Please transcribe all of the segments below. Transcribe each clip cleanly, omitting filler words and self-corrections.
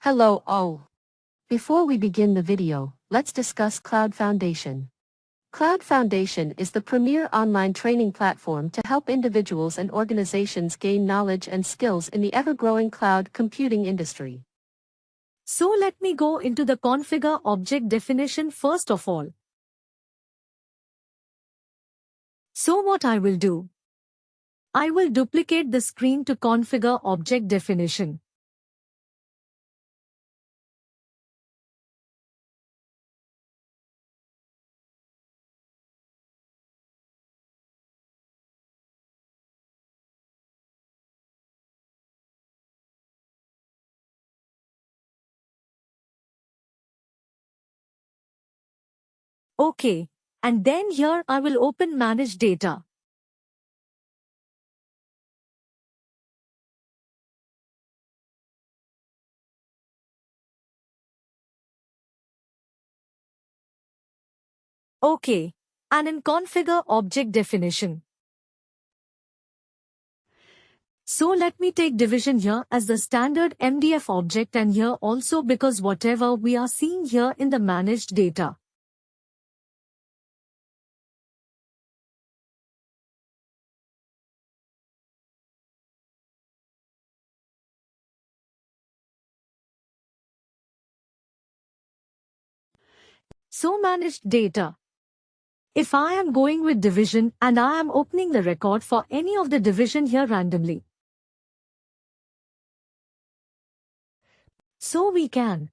Hello all. Before we begin the video, let's discuss CloudFoundation. CloudFoundation is the premier online training platform to help individuals and organizations gain knowledge and skills in the ever-growing cloud computing industry. So let me go into the configure object definition first of all. So what I will do? I will duplicate the screen to configure object definition. Okay, and then here I will open Manage Data. Okay, and in Configure Object Definition. So let me take division here as the standard MDF object and here also because whatever we are seeing here in the managed data. So managed data. If I am going with division and I am opening the record for any of the division here randomly. So we can.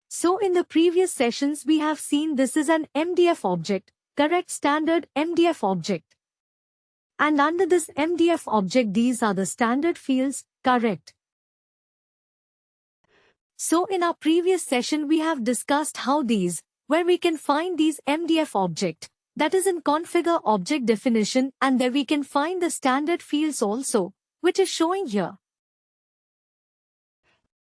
So in the previous sessions we have seen this is an MDF object, correct standard MDF object. And under this MDF object these are the standard fields, correct. So in our previous session we have discussed how these, where we can find these MDF object, that is in configure object definition and there we can find the standard fields also, which is showing here.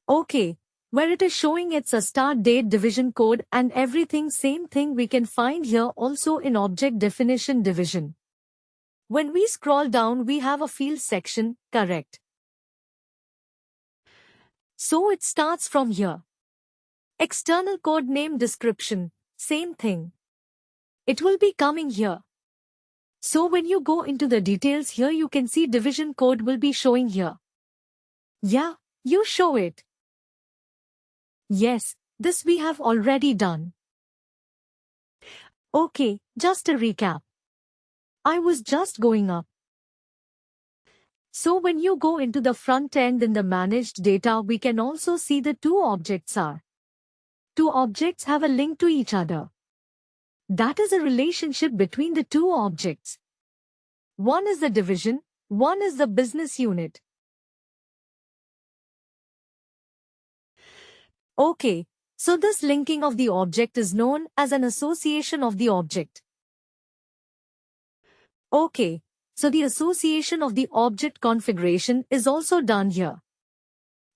Okay, where it is showing it's a start date division code and everything same thing we can find here also in object definition division. When we scroll down we have a field section, correct. So it starts from here. External code name description, same thing. It will be coming here. So when you go into the details here you can see division code will be showing here. Yeah, you show it. Yes, this we have already done. Okay, just a recap. I was just going up. So when you go into the front end in the managed data we can also see the two objects are. Two objects have a link to each other. That is a relationship between the two objects. One is the division, one is the business unit. Okay, so this linking of the object is known as an association of the object. Okay, so the association of the object configuration is also done here.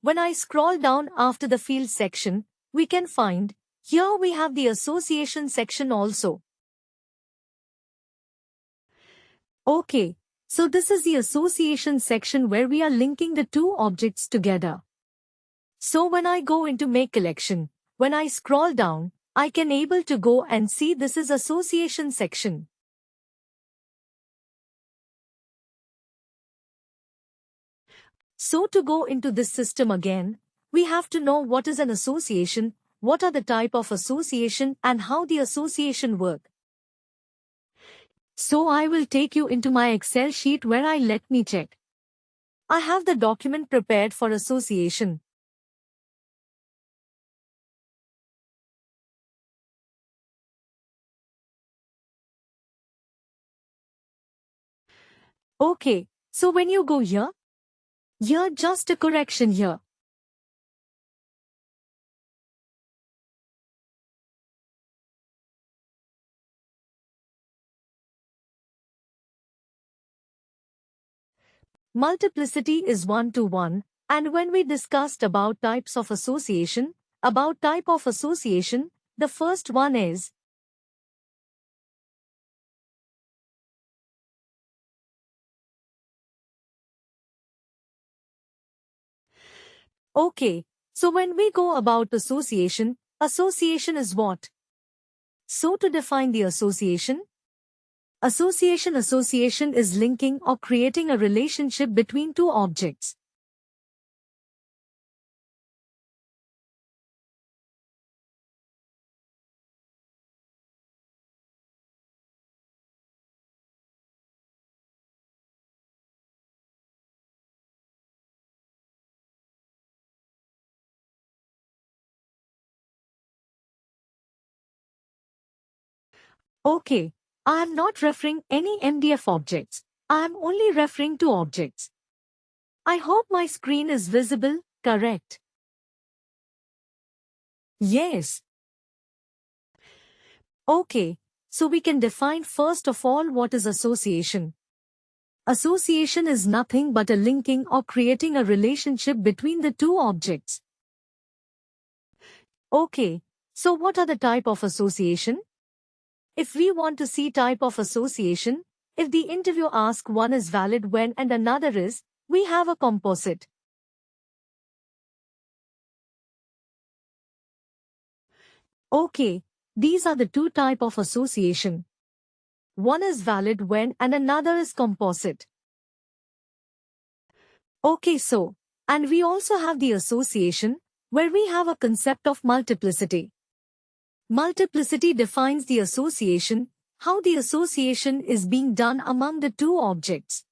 When I scroll down after the field section, we can find, here we have the association section also. Okay, so this is the association section where we are linking the two objects together. So when I go into make collection, when I scroll down, I can able to go and see this is association section. So to go into this system again, we have to know what is an association, what are the type of association and how the association work. So I will take you into my Excel sheet where let me check. I have the document prepared for association. Okay, so when you go here just a correction here. Multiplicity is 1 to 1, and when we discussed about types of association, the first one is okay, So when we go about association, association is what? So to define the association is linking or creating a relationship between two objects. Okay, I am not referring any MDF objects. I am only referring to objects. I hope my screen is visible, correct? Yes. Okay, so we can define first of all what is association. Association is nothing but a linking or creating a relationship between the two objects. Okay, so what are the type of association? If we want to see type of association, if the interview asks one is valid when and another is, we have a composite. Okay, these are the two type of association. One is valid when and another is composite. Okay, so, and we also have the association, where we have a concept of multiplicity. Multiplicity defines the association, how the association is being done among the two objects.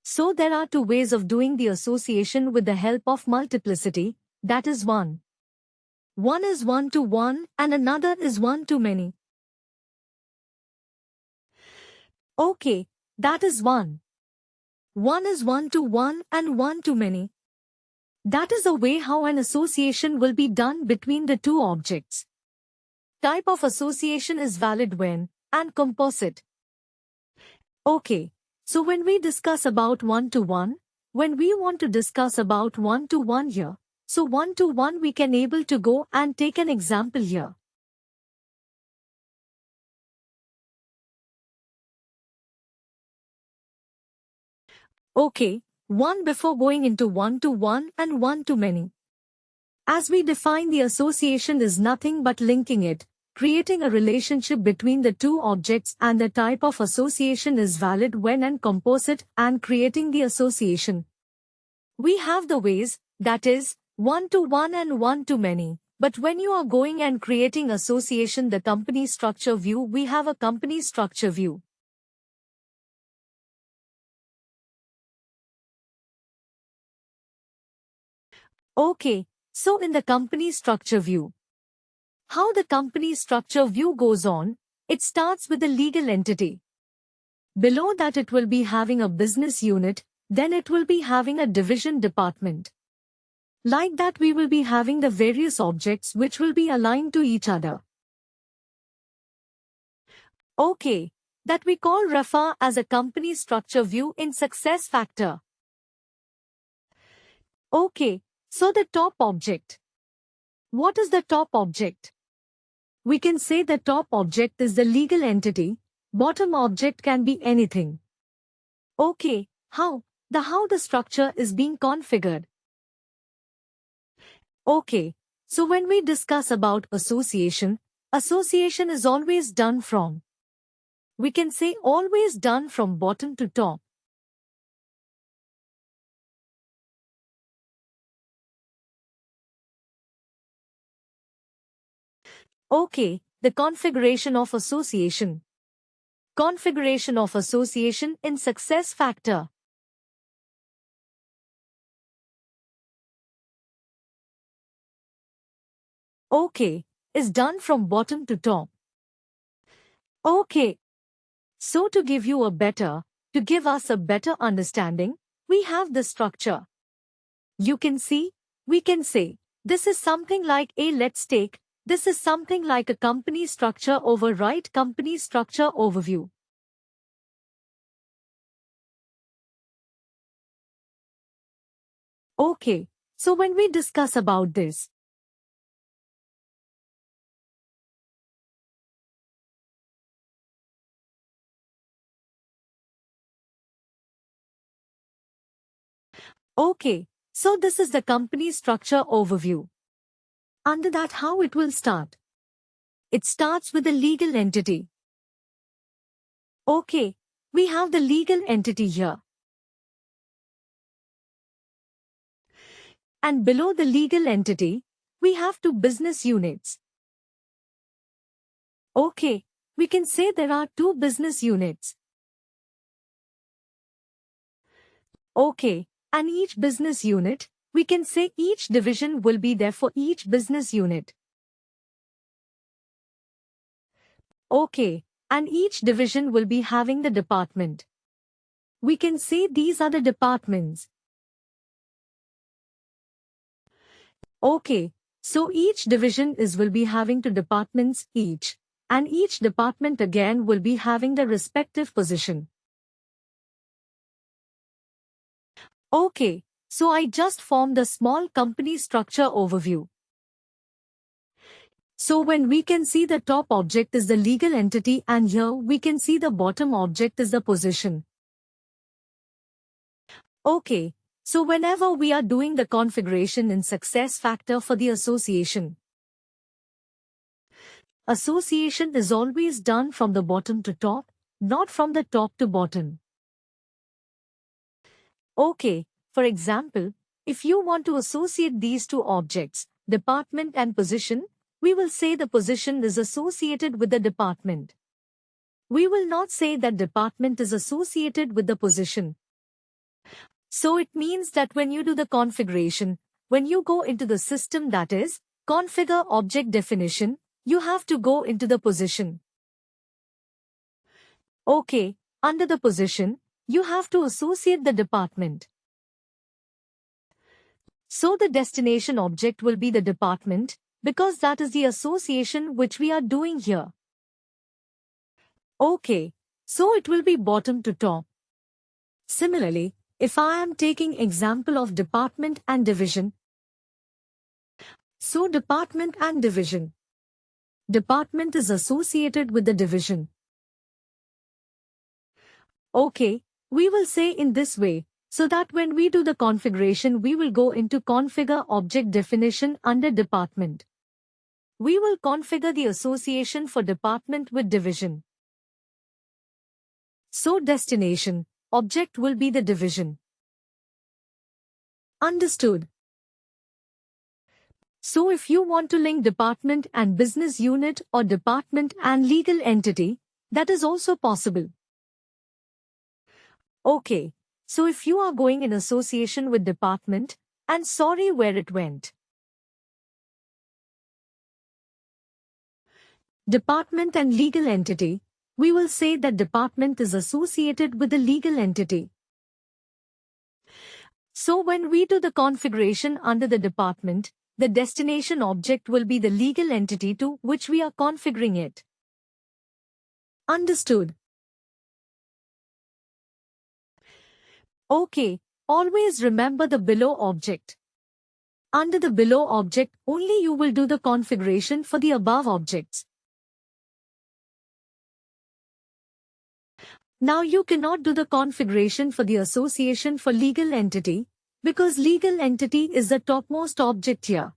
So there are two ways of doing the association with the help of multiplicity, that is one. One is one-to-one and another is one-to-many. Okay, that is one. One is one-to-one and one-to-many. That is the way how an association will be done between the two objects. Type of association is valid when and composite. Okay, so when we discuss about one-to-one, when we want to discuss about one-to-one here, so one-to-one we can able to go and take an example here. Okay, one before going into one-to-one and one-to-many. As we define the association is nothing but linking it, creating a relationship between the two objects, and the type of association is valid when and composite and creating the association. We have the ways, that is, one-to-one and one-to-many. But when you are going and creating association the company structure view, we have a company structure view. Okay, so in the company structure view, how the company structure view goes on, it starts with the legal entity. Below that it will be having a business unit, then it will be having a division department. Like that we will be having the various objects which will be aligned to each other. Okay, that we call refer as a company structure view in SuccessFactor. Okay, so the top object. What is the top object? We can say the top object is the legal entity, bottom object can be anything. Okay, how the structure is being configured. Okay, so when we discuss about association, association is always done from. We can say always done from bottom to top. Okay, the configuration of association. Configuration of association in SuccessFactor. Okay, is done from bottom to top. Okay. So to give us a better understanding, we have the structure. You can see, we can say, this is something like this is something like a company structure override company structure overview. Okay, so when we discuss about this, Okay, so this is the company structure overview. Under that, how it will start? It starts with the legal entity. Okay, we have the legal entity here. And below the legal entity, we have two business units. Okay, we can say there are two business units. Okay, and each business unit, we can say each division will be there for each business unit. Okay, and each division will be having the department. We can say these are the departments. Okay, so each division will be having two departments each, and each department again will be having the respective position. Okay, so I just formed the small company structure overview. So when we can see the top object is the legal entity and here we can see the bottom object is the position. Okay, so whenever we are doing the configuration in SuccessFactor for the association is always done from the bottom to top, not from the top to bottom. Okay, for example, if you want to associate these two objects, department and position, we will say the position is associated with the department. We will not say that department is associated with the position. So it means that when you do the configuration, when you go into the system, that is, configure object definition, you have to go into the position. Okay, under the position, you have to associate the department. So the destination object will be the department, because that is the association which we are doing here. Okay, so it will be bottom to top. Similarly, if I am taking example of department and division, so department and division. Department is associated with the division. Okay, we will say in this way, so that when we do the configuration we will go into configure object definition under department. We will configure the association for department with division. So destination object will be the division. Understood? So if you want to link department and business unit or department and legal entity, that is also possible. Okay, so if you are going in association with department, and sorry where it went. Department and legal entity, we will say that department is associated with the legal entity. So when we do the configuration under the department, the destination object will be the legal entity to which we are configuring it. Understood? Okay, always remember the below object. Under the below object, only you will do the configuration for the above objects. Now you cannot do the configuration for the association for legal entity, because legal entity is the topmost object here.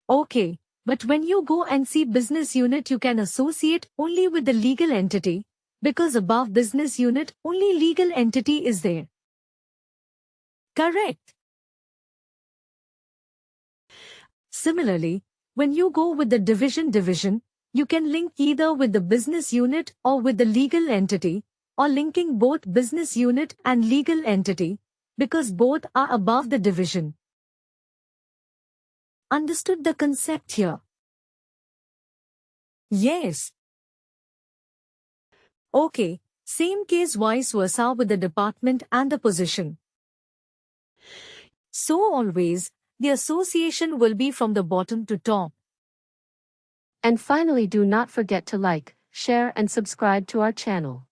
Okay, but when you go and see business unit you can associate only with the legal entity, because above business unit only legal entity is there. Correct. Similarly, when you go with the division, you can link either with the business unit or with the legal entity, or linking both business unit and legal entity, because both are above the division. Understood the concept here? Yes. Okay, same case vice versa with the department and the position. So always, the association will be from the bottom to top. And finally, do not forget to like, share and subscribe to our channel.